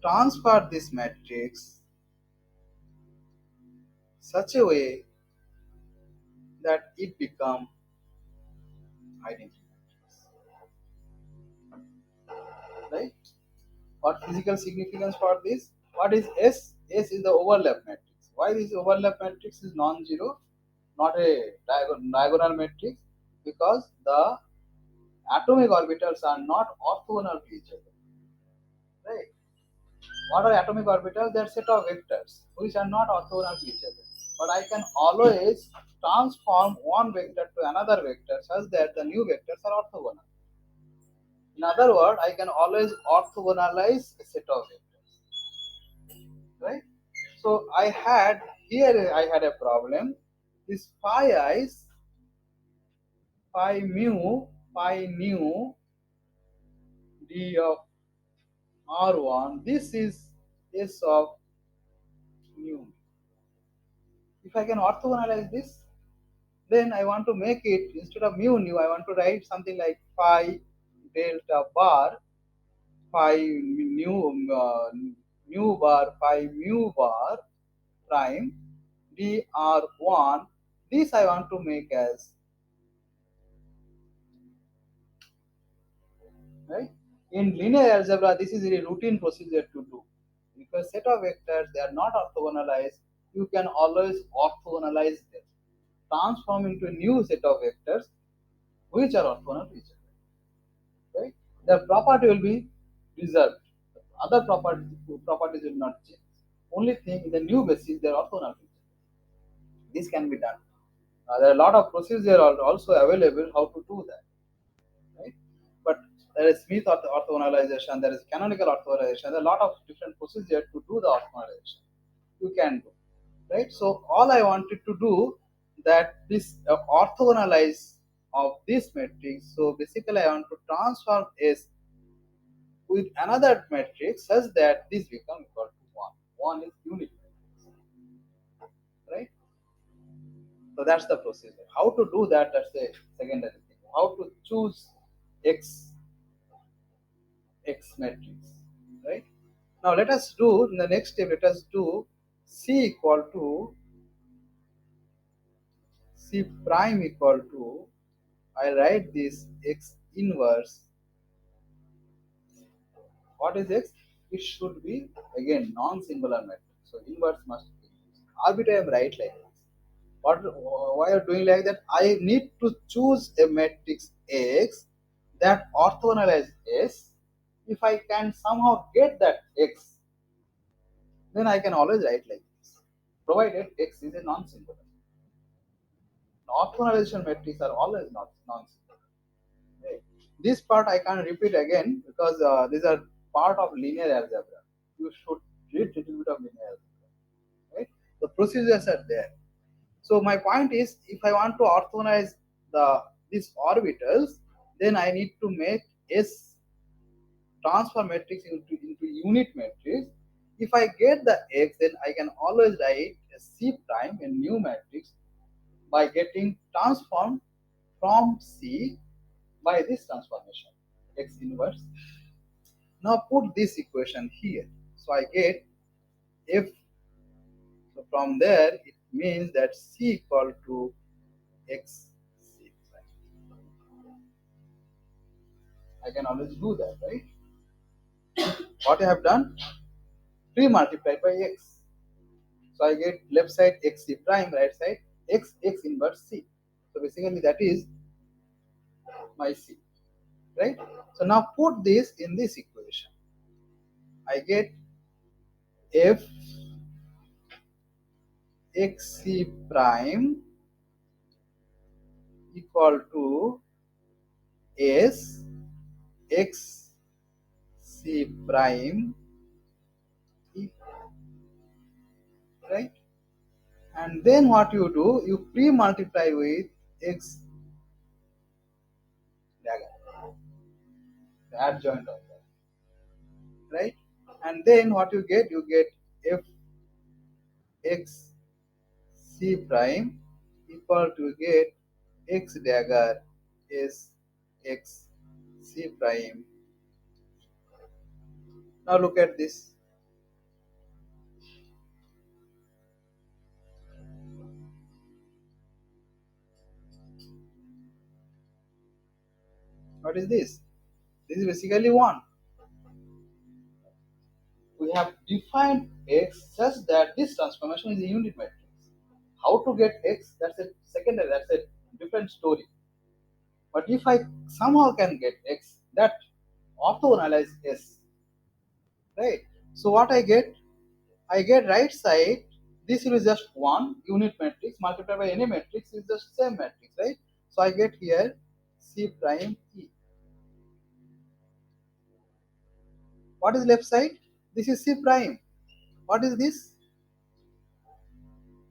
transfer this matrix such a way that it become identity matrix. Right? What physical significance for this? What is S? S is the overlap matrix. Why this overlap matrix is non-zero, not a diagonal matrix? Because the atomic orbitals are not orthogonal to each other. Right? What are atomic orbitals? They are set of vectors which are not orthogonal to each other. But I can always transform one vector to another vector such that the new vectors are orthogonal. In other words, I can always orthogonalize a set of vectors. Right? So I had here I had a problem. This phi i's, phi mu, phi nu d of r1. This is s of nu. If I can orthogonalize this, then I want to make it instead of mu nu, I want to write something like phi delta bar, phi nu nu bar, phi mu bar prime dr1. This I want to make as, right? In linear algebra, this is a routine procedure to do. If a set of vectors they are not orthogonalized, you can always orthogonalize them, transform into a new set of vectors which are orthogonal to each other. Right? The property will be reserved. Other properties will not change. Only thing in the new basis they are orthogonal to each other. This can be done. There are a lot of procedures are also available how to do that. Right? But There is Smith orthogonalization, there is canonical orthogonalization. There are a lot of different procedures to do the orthogonalization. You can do, right? So all I wanted to do that this orthogonalize of this matrix. So basically, I want to transform S with another matrix such that this become equal to one. One is unit matrix, right? So that's the procedure. How to do that? That's the secondary thing. How to choose X X matrix, right? Now let us do in the next step. Let us do C equal to C prime equal to. I write this X inverse. What is X? It should be again non-singular matrix. So inverse must be used. Arbitrary I am right like this. What? Why are you doing like that? I need to choose a matrix X that orthogonalize S. If I can somehow get that X, then I can always write like this, provided X is a non-singular. Orthogonalization metrics are always not non-singular. Right? This part I can repeat again because these are part of linear algebra. You should read little bit of linear algebra. Right? The procedures are there. So my point is, if I want to orthogonalize these orbitals, then I need to make S transform matrix into unit matrix. If I get the X, then I can always write a C prime, a new matrix, by getting transformed from C by this transformation, X inverse. Now put this equation here. So I get F. So from there, it means that C equal to X C. I can always do that, right? What I have done? 3 multiplied by X. So I get left side X C prime, right side X inverse C. So basically that is my C, right? So now put this in this equation. I get F X C prime equal to S X C prime, right? And then what you do, you pre-multiply with X dagger, the adjoint of that, right? And then what you get F X C prime equal to get X dagger is X C prime. Now look at this. What is this? This is basically 1. We have defined X such that this transformation is a unit matrix. How to get X? That's a secondary, that's a different story. But if I somehow can get X, that orthogonalize S, right? So what I get? I get right side, this is just one unit matrix multiplied by any matrix is just same matrix, right? So I get here C prime E. What is left side? This is C prime. What is this?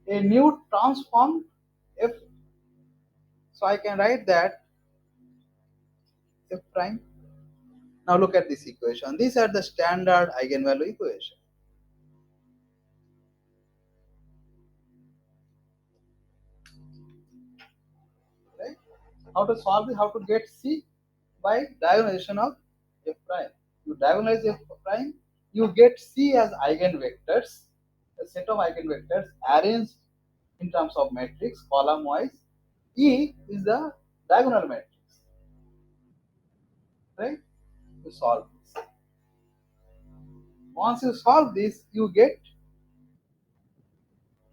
A new transformed F. So I can write that F prime. Now look at this equation. These are the standard eigenvalue equation, right? How to solve it? How to get C? By diagonalization of F prime. You diagonalize F prime, you get C as eigenvectors, a set of eigenvectors arranged in terms of matrix, column wise. E is the diagonal matrix, right? You solve this. Once you solve this, you get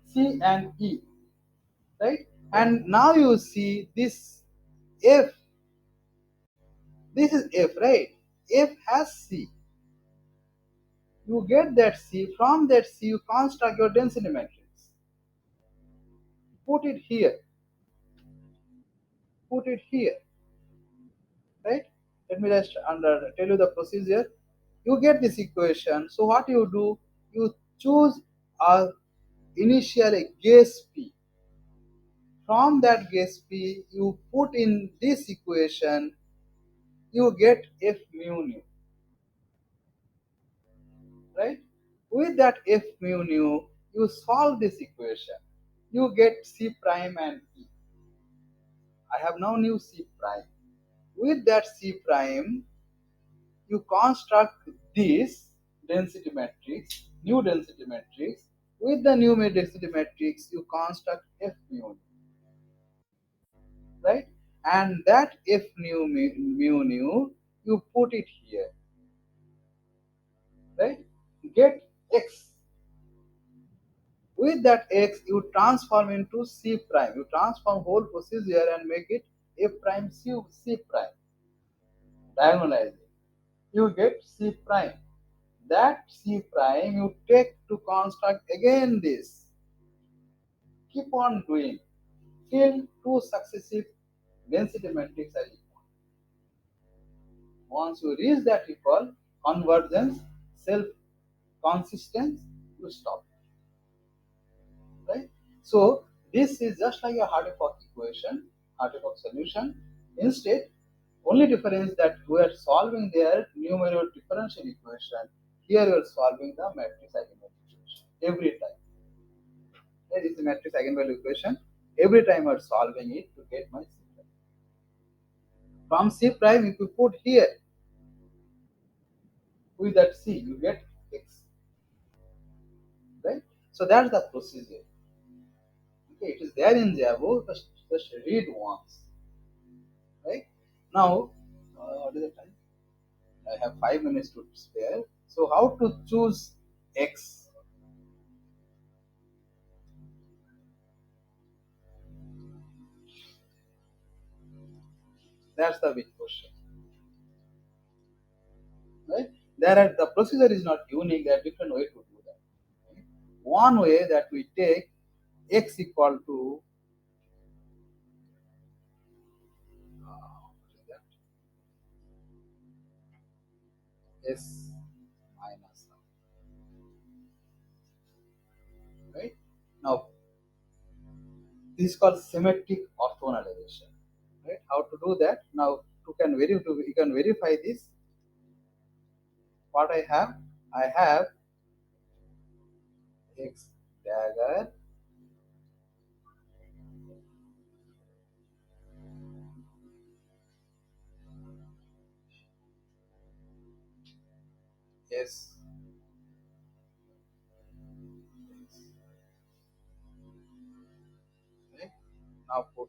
C and E, right? And now you see this F. This is F, right? F has C. You get that C. From that C, you construct your density matrix. Put it here. Put it here, right? Let me just tell you the procedure. You get this equation. So what you do, you choose a initial guess p. From that guess p, you put in this equation, you get f mu nu, right? With that f mu nu, you solve this equation. You get c prime and e. I have now new c prime. With that c prime, you construct this density matrix, new density matrix. With the new density matrix, you construct f mu, right? And that f mu nu, you put it here, right? Get x. With that x, you transform into c prime. You transform whole procedure and make it f prime c prime. Diagonalize it. You get c prime. That c prime you take to construct again this. Keep on doing till two successive density matrix are equal. Once you reach that equal convergence, self consistence, you stop. Right? So this is just like a Hartree-Fock equation, Hartree-Fock solution. Instead, only difference that we are solving their numerical differential equation. Here we are solving the matrix eigenvalue equation every time. Here is the matrix eigenvalue equation. Every time I am solving it to get my C prime. From C prime, if you put here with that C, you get X. Right? So that's the procedure. Okay, it is there in Java. Just read once. Right? Now, what is the time? I have 5 minutes to spare. So how to choose X? That's the big question. Right? There are the procedure is not unique. There are different ways to do that. Right? One way that we take X equal to what is that? S minus one. Right? Now this is called symmetric orthogonalization. Right? How to do that? Now you can verify this. What I have? I have X dagger S. Right? Now put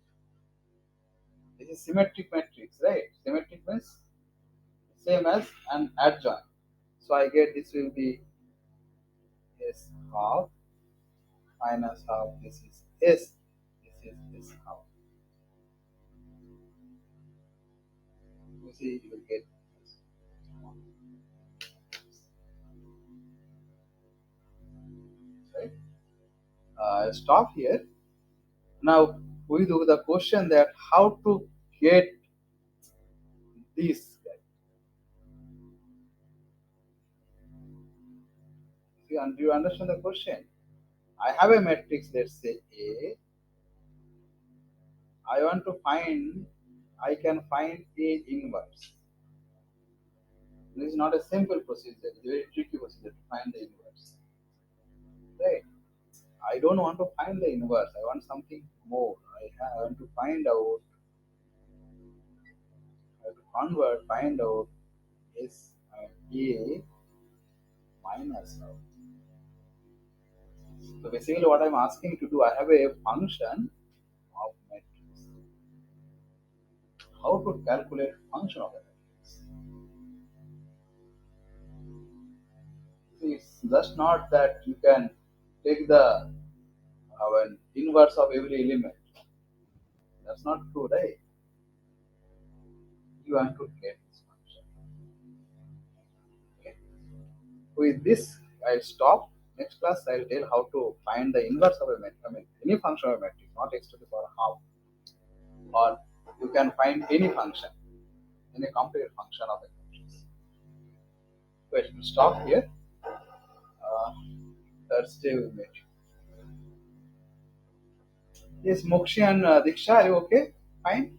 this is symmetric matrix, right? Symmetric means same as an adjoint. So I get this will be S half minus half. This is S. This is S half. You see, you will get this. Right? I'll stop here. Now we do the question that how to get this guy. Do you understand the question? I have a matrix, let's say A. I want to find, I can find A inverse. This is not a simple procedure, it's a very tricky procedure to find the inverse. Right? I don't want to find the inverse, I want something more. I want to find out, I have to convert, find out S A minus out. So basically what I'm asking to do, I have a function of matrix. How to calculate function of a matrix? See, it's just not that you can take the inverse of every element. That's not true, right? You want to get this function. Okay. With this, I'll stop. Next class, I'll tell how to find the inverse of a matrix. I mean, any function of a matrix, not x to the power half, or you can find any function. in a complete function of equations. Wait, we'll stop here. Thursday we meet. Yes, Mokshi and Diksha, are you okay? Fine.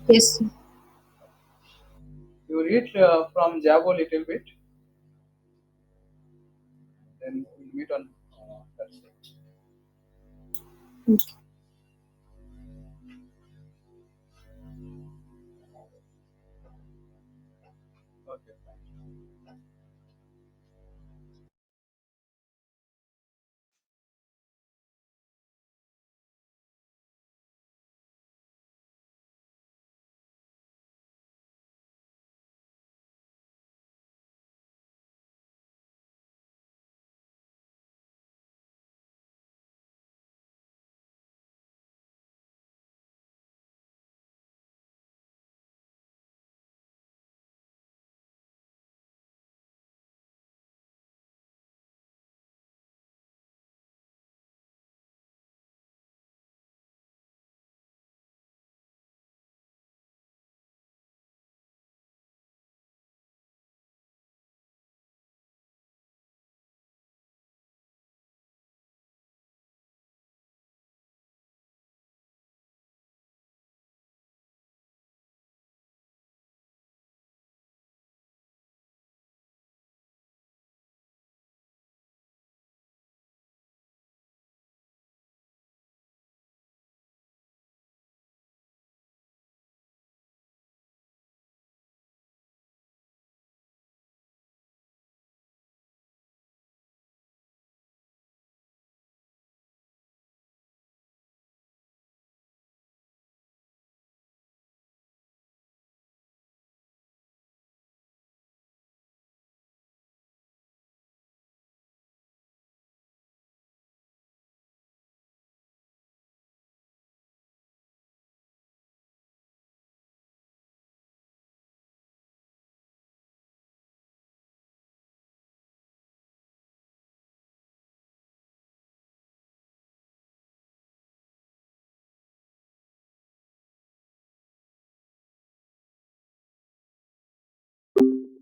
Yes. You read from Jabo little bit, then we'll meet on Thursday. Okay, fine.